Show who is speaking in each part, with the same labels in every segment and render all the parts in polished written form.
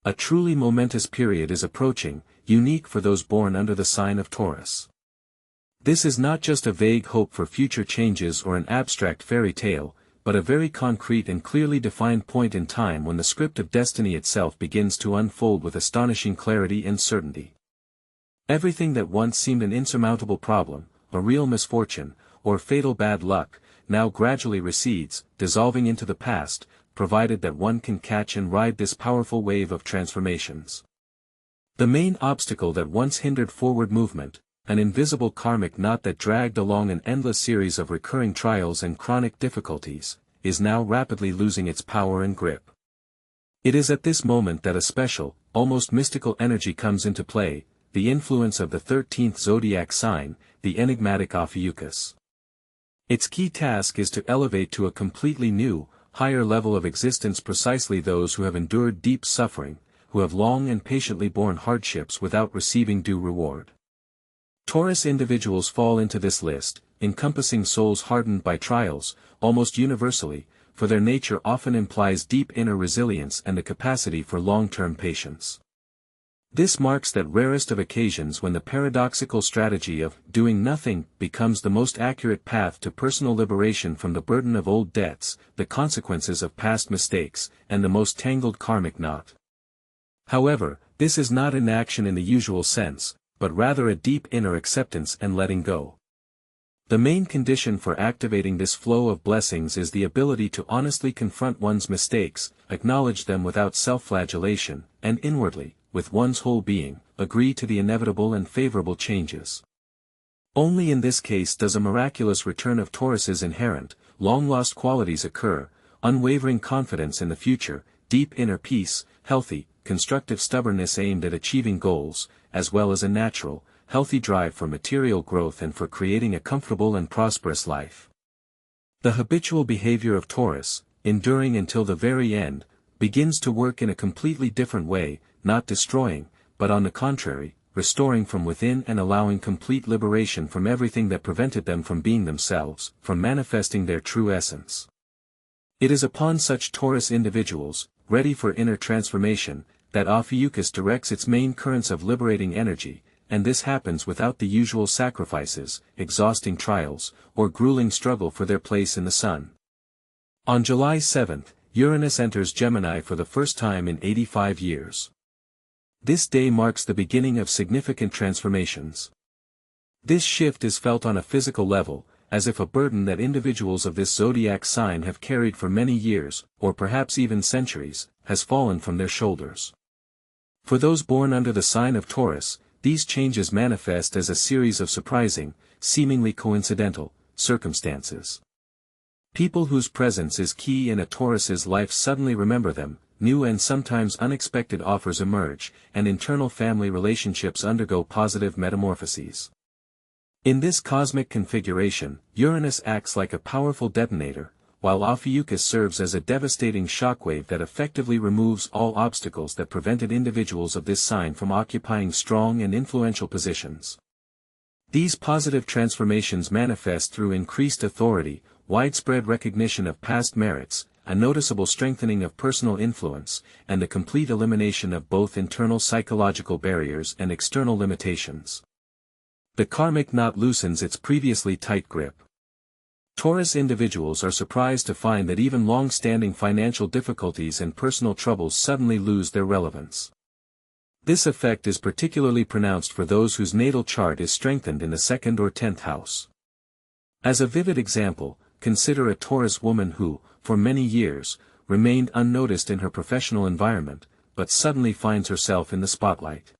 Speaker 1: A truly momentous period is approaching, unique for those born under the sign of Taurus. This is not just a vague hope for future changes or an abstract fairy tale, but a very concrete and clearly defined point in time when the script of destiny itself begins to unfold with astonishing clarity and certainty. Everything that once seemed an insurmountable problem, a real misfortune, or fatal bad luck, now gradually recedes, dissolving into the past, provided that one can catch and ride this powerful wave of transformations. The main obstacle that once hindered forward movement, an invisible karmic knot that dragged along an endless series of recurring trials and chronic difficulties, is now rapidly losing its power and grip. It is at this moment that a special, almost mystical energy comes into play, the influence of the 13th zodiac sign, the enigmatic Ophiuchus. Its key task is to elevate to a completely new, higher level of existence precisely those who have endured deep suffering, who have long and patiently borne hardships without receiving due reward. Taurus individuals fall into this list, encompassing souls hardened by trials, almost universally, for their nature often implies deep inner resilience and the capacity for long-term patience. This marks that rarest of occasions when the paradoxical strategy of doing nothing becomes the most accurate path to personal liberation from the burden of old debts, the consequences of past mistakes, and the most tangled karmic knot. However, this is not inaction in the usual sense, but rather a deep inner acceptance and letting go. The main condition for activating this flow of blessings is the ability to honestly confront one's mistakes, acknowledge them without self-flagellation, and inwardly, with one's whole being, agree to the inevitable and favorable changes. Only in this case does a miraculous return of Taurus's inherent, long-lost qualities occur, unwavering confidence in the future, deep inner peace, healthy, constructive stubbornness aimed at achieving goals, as well as a natural, healthy drive for material growth and for creating a comfortable and prosperous life. The habitual behavior of Taurus, enduring until the very end, begins to work in a completely different way, not destroying, but on the contrary, restoring from within and allowing complete liberation from everything that prevented them from being themselves, from manifesting their true essence. It is upon such Taurus individuals, ready for inner transformation, that Ophiuchus directs its main currents of liberating energy, and this happens without the usual sacrifices, exhausting trials, or grueling struggle for their place in the sun. On July 7, Uranus enters Gemini for the first time in 85 years. This day marks the beginning of significant transformations. This shift is felt on a physical level, as if a burden that individuals of this zodiac sign have carried for many years, or perhaps even centuries, has fallen from their shoulders. For those born under the sign of Taurus, these changes manifest as a series of surprising, seemingly coincidental, circumstances. People whose presence is key in a Taurus's life suddenly remember them, new and sometimes unexpected offers emerge, and internal family relationships undergo positive metamorphoses. In this cosmic configuration, Uranus acts like a powerful detonator, while Ophiuchus serves as a devastating shockwave that effectively removes all obstacles that prevented individuals of this sign from occupying strong and influential positions. These positive transformations manifest through increased authority, widespread recognition of past merits, a noticeable strengthening of personal influence, and the complete elimination of both internal psychological barriers and external limitations. The karmic knot loosens its previously tight grip. Taurus individuals are surprised to find that even long-standing financial difficulties and personal troubles suddenly lose their relevance. This effect is particularly pronounced for those whose natal chart is strengthened in the 2nd or 10th house. As a vivid example, consider a Taurus woman who, for many years, remained unnoticed in her professional environment, but suddenly finds herself in the spotlight.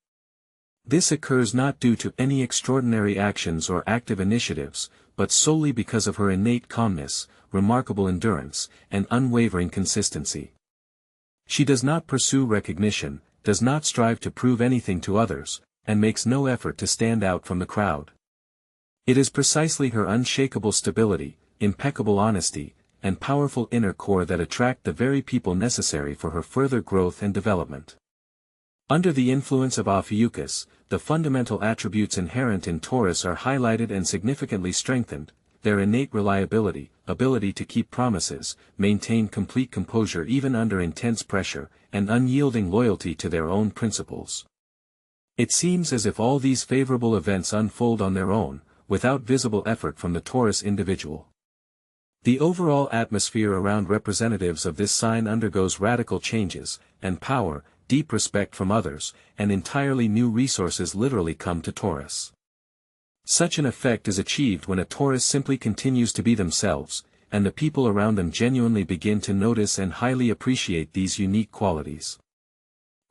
Speaker 1: This occurs not due to any extraordinary actions or active initiatives, but solely because of her innate calmness, remarkable endurance, and unwavering consistency. She does not pursue recognition, does not strive to prove anything to others, and makes no effort to stand out from the crowd. It is precisely her unshakable stability, impeccable honesty, and powerful inner core that attract the very people necessary for her further growth and development. Under the influence of Ophiuchus, the fundamental attributes inherent in Taurus are highlighted and significantly strengthened: their innate reliability, ability to keep promises, maintain complete composure even under intense pressure, and unyielding loyalty to their own principles. It seems as if all these favorable events unfold on their own, without visible effort from the Taurus individual. The overall atmosphere around representatives of this sign undergoes radical changes, and power, deep respect from others, and entirely new resources literally come to Taurus. Such an effect is achieved when a Taurus simply continues to be themselves, and the people around them genuinely begin to notice and highly appreciate these unique qualities.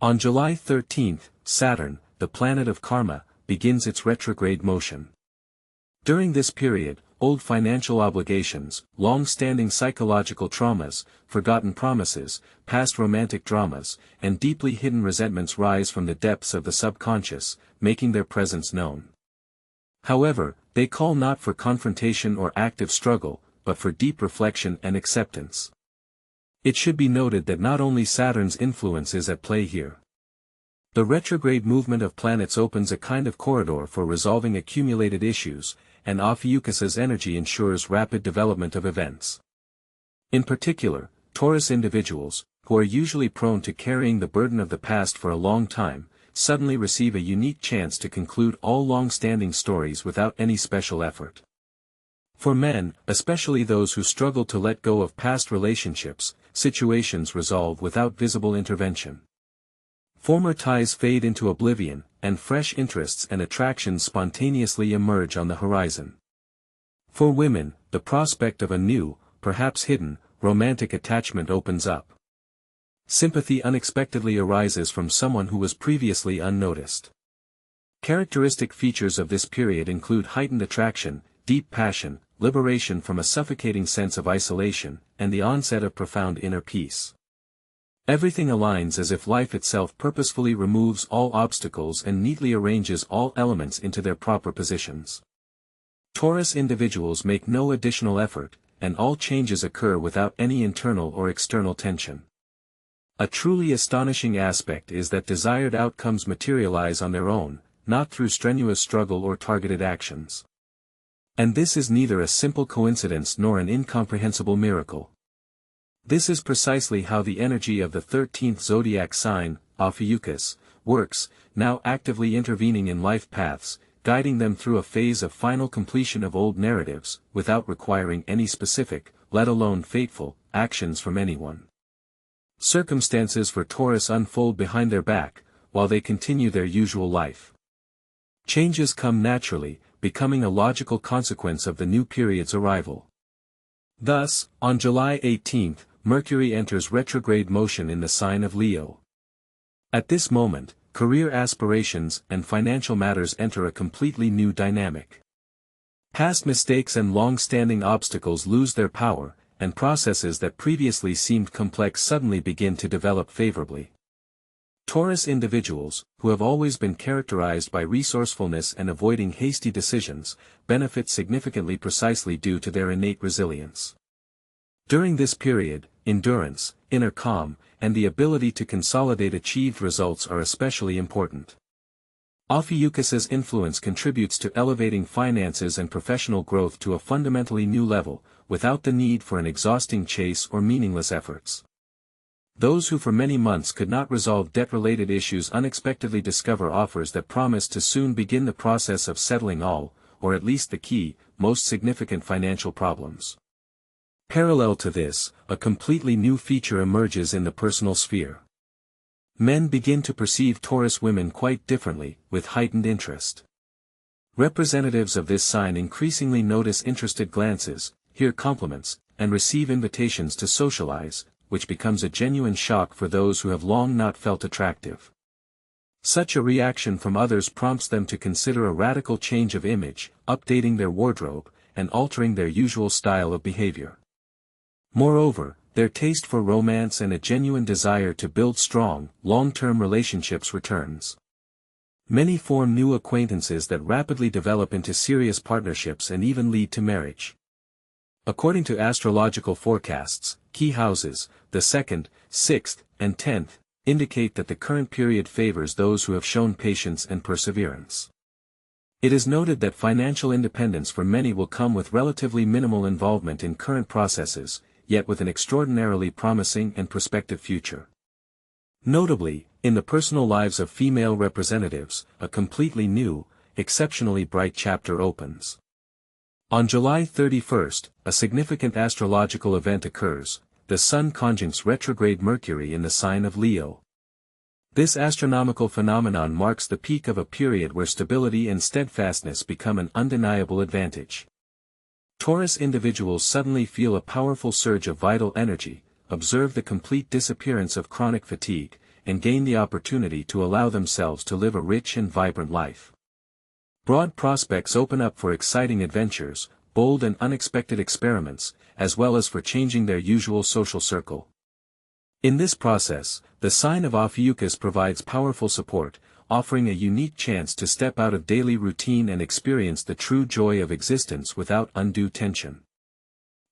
Speaker 1: On July 13, Saturn, the planet of karma, begins its retrograde motion. During this period, old financial obligations, long-standing psychological traumas, forgotten promises, past romantic dramas, and deeply hidden resentments rise from the depths of the subconscious, making their presence known. However, they call not for confrontation or active struggle, but for deep reflection and acceptance. It should be noted that not only Saturn's influence is at play here. The retrograde movement of planets opens a kind of corridor for resolving accumulated issues, and Ophiuchus's energy ensures rapid development of events. In particular, Taurus individuals, who are usually prone to carrying the burden of the past for a long time, suddenly receive a unique chance to conclude all long-standing stories without any special effort. For men, especially those who struggle to let go of past relationships, situations resolve without visible intervention. Former ties fade into oblivion, and fresh interests and attractions spontaneously emerge on the horizon. For women, the prospect of a new, perhaps hidden, romantic attachment opens up. Sympathy unexpectedly arises from someone who was previously unnoticed. Characteristic features of this period include heightened attraction, deep passion, liberation from a suffocating sense of isolation, and the onset of profound inner peace. Everything aligns as if life itself purposefully removes all obstacles and neatly arranges all elements into their proper positions. Taurus individuals make no additional effort, and all changes occur without any internal or external tension. A truly astonishing aspect is that desired outcomes materialize on their own, not through strenuous struggle or targeted actions. And this is neither a simple coincidence nor an incomprehensible miracle. This is precisely how the energy of the 13th zodiac sign, Ophiuchus, works, now actively intervening in life paths, guiding them through a phase of final completion of old narratives, without requiring any specific, let alone fateful, actions from anyone. Circumstances for Taurus unfold behind their back, while they continue their usual life. Changes come naturally, becoming a logical consequence of the new period's arrival. Thus, on July 18, Mercury enters retrograde motion in the sign of Leo. At this moment, career aspirations and financial matters enter a completely new dynamic. Past mistakes and long-standing obstacles lose their power, and processes that previously seemed complex suddenly begin to develop favorably. Taurus individuals, who have always been characterized by resourcefulness and avoiding hasty decisions, benefit significantly precisely due to their innate resilience. During this period, endurance, inner calm, and the ability to consolidate achieved results are especially important. Ophiuchus's influence contributes to elevating finances and professional growth to a fundamentally new level, without the need for an exhausting chase or meaningless efforts. Those who for many months could not resolve debt-related issues unexpectedly discover offers that promise to soon begin the process of settling all, or at least the key, most significant financial problems. Parallel to this, a completely new feature emerges in the personal sphere. Men begin to perceive Taurus women quite differently, with heightened interest. Representatives of this sign increasingly notice interested glances, hear compliments, and receive invitations to socialize, which becomes a genuine shock for those who have long not felt attractive. Such a reaction from others prompts them to consider a radical change of image, updating their wardrobe, and altering their usual style of behavior. Moreover, their taste for romance and a genuine desire to build strong, long-term relationships returns. Many form new acquaintances that rapidly develop into serious partnerships and even lead to marriage. According to astrological forecasts, key houses, the 2nd, 6th, and 10th, indicate that the current period favors those who have shown patience and perseverance. It is noted that financial independence for many will come with relatively minimal involvement in current processes, yet with an extraordinarily promising and prospective future. Notably, in the personal lives of female representatives, a completely new, exceptionally bright chapter opens. On July 31st, a significant astrological event occurs. The Sun conjuncts retrograde Mercury in the sign of Leo. This astronomical phenomenon marks the peak of a period where stability and steadfastness become an undeniable advantage. Taurus individuals suddenly feel a powerful surge of vital energy, observe the complete disappearance of chronic fatigue, and gain the opportunity to allow themselves to live a rich and vibrant life. Broad prospects open up for exciting adventures, bold and unexpected experiments, as well as for changing their usual social circle. In this process, the sign of Ophiuchus provides powerful support, offering a unique chance to step out of daily routine and experience the true joy of existence without undue tension.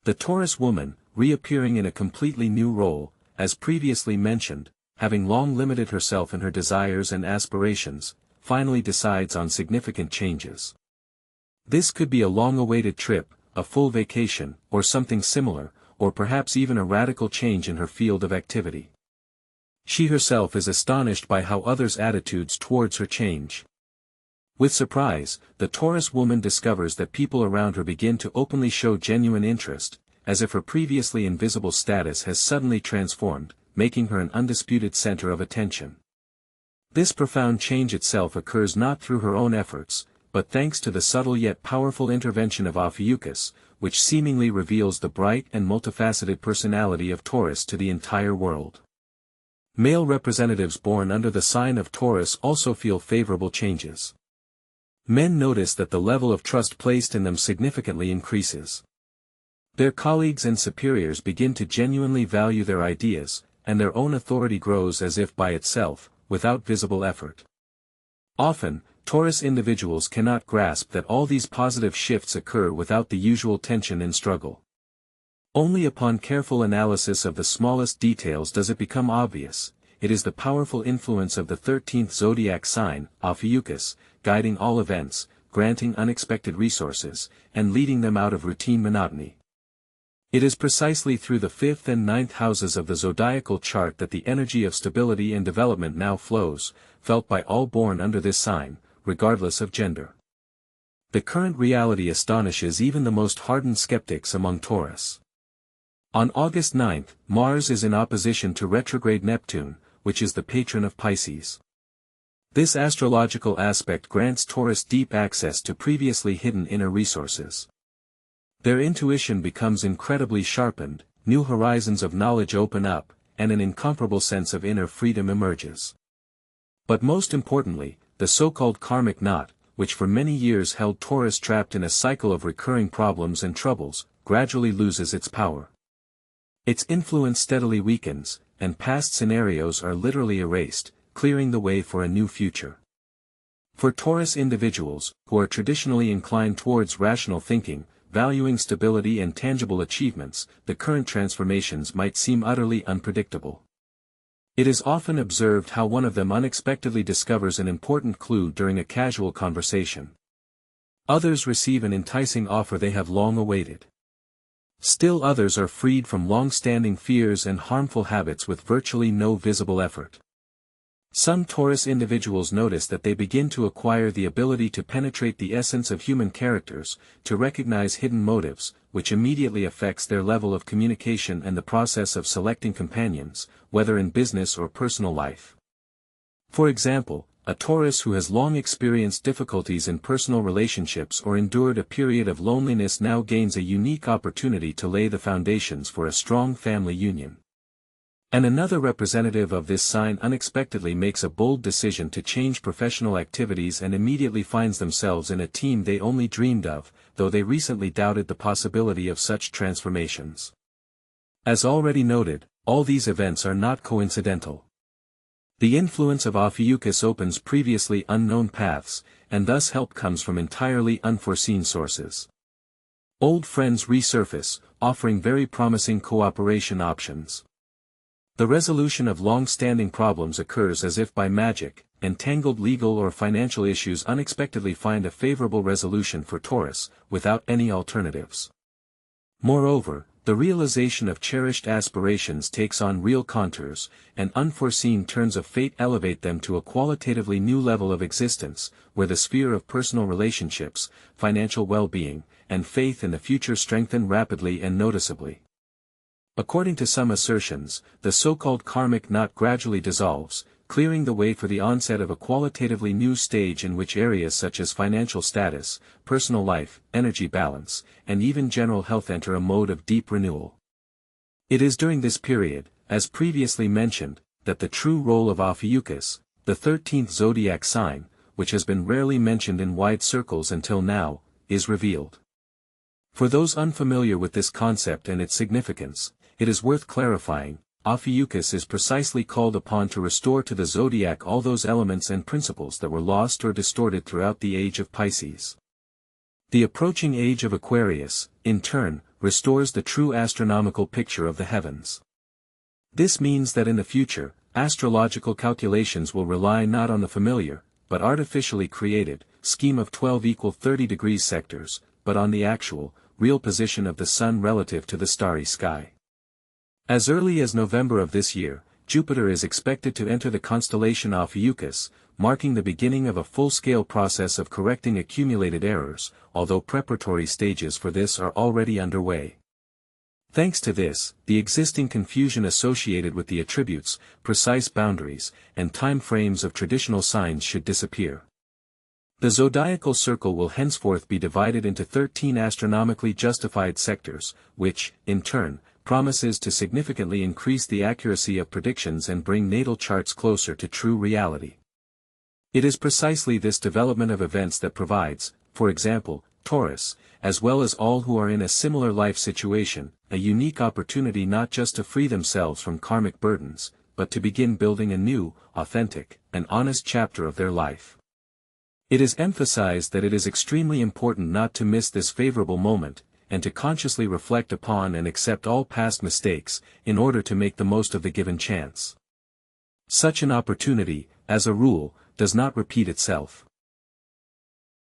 Speaker 1: The Taurus woman, reappearing in a completely new role, as previously mentioned, having long limited herself in her desires and aspirations, finally decides on significant changes. This could be a long-awaited trip, a full vacation, or something similar, or perhaps even a radical change in her field of activity. She herself is astonished by how others' attitudes towards her change. With surprise, the Taurus woman discovers that people around her begin to openly show genuine interest, as if her previously invisible status has suddenly transformed, making her an undisputed center of attention. This profound change itself occurs not through her own efforts, but thanks to the subtle yet powerful intervention of Ophiuchus, which seemingly reveals the bright and multifaceted personality of Taurus to the entire world. Male representatives born under the sign of Taurus also feel favorable changes. Men notice that the level of trust placed in them significantly increases. Their colleagues and superiors begin to genuinely value their ideas, and their own authority grows as if by itself, without visible effort. Often, Taurus individuals cannot grasp that all these positive shifts occur without the usual tension and struggle. Only upon careful analysis of the smallest details does it become obvious. It is the powerful influence of the 13th zodiac sign, Ophiuchus, guiding all events, granting unexpected resources, and leading them out of routine monotony. It is precisely through the 5th and 9th houses of the zodiacal chart that the energy of stability and development now flows, felt by all born under this sign, regardless of gender. The current reality astonishes even the most hardened skeptics among Taurus. On August 9, Mars is in opposition to retrograde Neptune, which is the patron of Pisces. This astrological aspect grants Taurus deep access to previously hidden inner resources. Their intuition becomes incredibly sharpened, new horizons of knowledge open up, and an incomparable sense of inner freedom emerges. But most importantly, the so-called karmic knot, which for many years held Taurus trapped in a cycle of recurring problems and troubles, gradually loses its power. Its influence steadily weakens, and past scenarios are literally erased, clearing the way for a new future. For Taurus individuals, who are traditionally inclined towards rational thinking, valuing stability and tangible achievements, the current transformations might seem utterly unpredictable. It is often observed how one of them unexpectedly discovers an important clue during a casual conversation. Others receive an enticing offer they have long awaited. Still others are freed from long-standing fears and harmful habits with virtually no visible effort. Some Taurus individuals notice that they begin to acquire the ability to penetrate the essence of human characters, to recognize hidden motives, which immediately affects their level of communication and the process of selecting companions, whether in business or personal life. For example, a Taurus who has long experienced difficulties in personal relationships or endured a period of loneliness now gains a unique opportunity to lay the foundations for a strong family union. And another representative of this sign unexpectedly makes a bold decision to change professional activities and immediately finds themselves in a team they only dreamed of, though they recently doubted the possibility of such transformations. As already noted, all these events are not coincidental. The influence of Ophiuchus opens previously unknown paths, and thus help comes from entirely unforeseen sources. Old friends resurface, offering very promising cooperation options. The resolution of long-standing problems occurs as if by magic, and tangled legal or financial issues unexpectedly find a favorable resolution for Taurus, without any alternatives. Moreover, the realization of cherished aspirations takes on real contours, and unforeseen turns of fate elevate them to a qualitatively new level of existence, where the sphere of personal relationships, financial well-being, and faith in the future strengthen rapidly and noticeably. According to some assertions, the so-called karmic knot gradually dissolves, clearing the way for the onset of a qualitatively new stage in which areas such as financial status, personal life, energy balance, and even general health enter a mode of deep renewal. It is during this period, as previously mentioned, that the true role of Ophiuchus, the 13th zodiac sign, which has been rarely mentioned in wide circles until now, is revealed. For those unfamiliar with this concept and its significance, it is worth clarifying. Ophiuchus is precisely called upon to restore to the zodiac all those elements and principles that were lost or distorted throughout the age of Pisces. The approaching age of Aquarius, in turn, restores the true astronomical picture of the heavens. This means that in the future, astrological calculations will rely not on the familiar, but artificially created, scheme of 12 equal 30 degrees sectors, but on the actual, real position of the Sun relative to the starry sky. As early as November of this year, Jupiter is expected to enter the constellation Ophiuchus, marking the beginning of a full-scale process of correcting accumulated errors, although preparatory stages for this are already underway. Thanks to this, the existing confusion associated with the attributes, precise boundaries, and time frames of traditional signs should disappear. The zodiacal circle will henceforth be divided into 13 astronomically justified sectors, which, in turn, promises to significantly increase the accuracy of predictions and bring natal charts closer to true reality. It is precisely this development of events that provides, for example, Taurus, as well as all who are in a similar life situation, a unique opportunity not just to free themselves from karmic burdens, but to begin building a new, authentic, and honest chapter of their life. It is emphasized that it is extremely important not to miss this favorable moment, and to consciously reflect upon and accept all past mistakes, in order to make the most of the given chance. Such an opportunity, as a rule, does not repeat itself.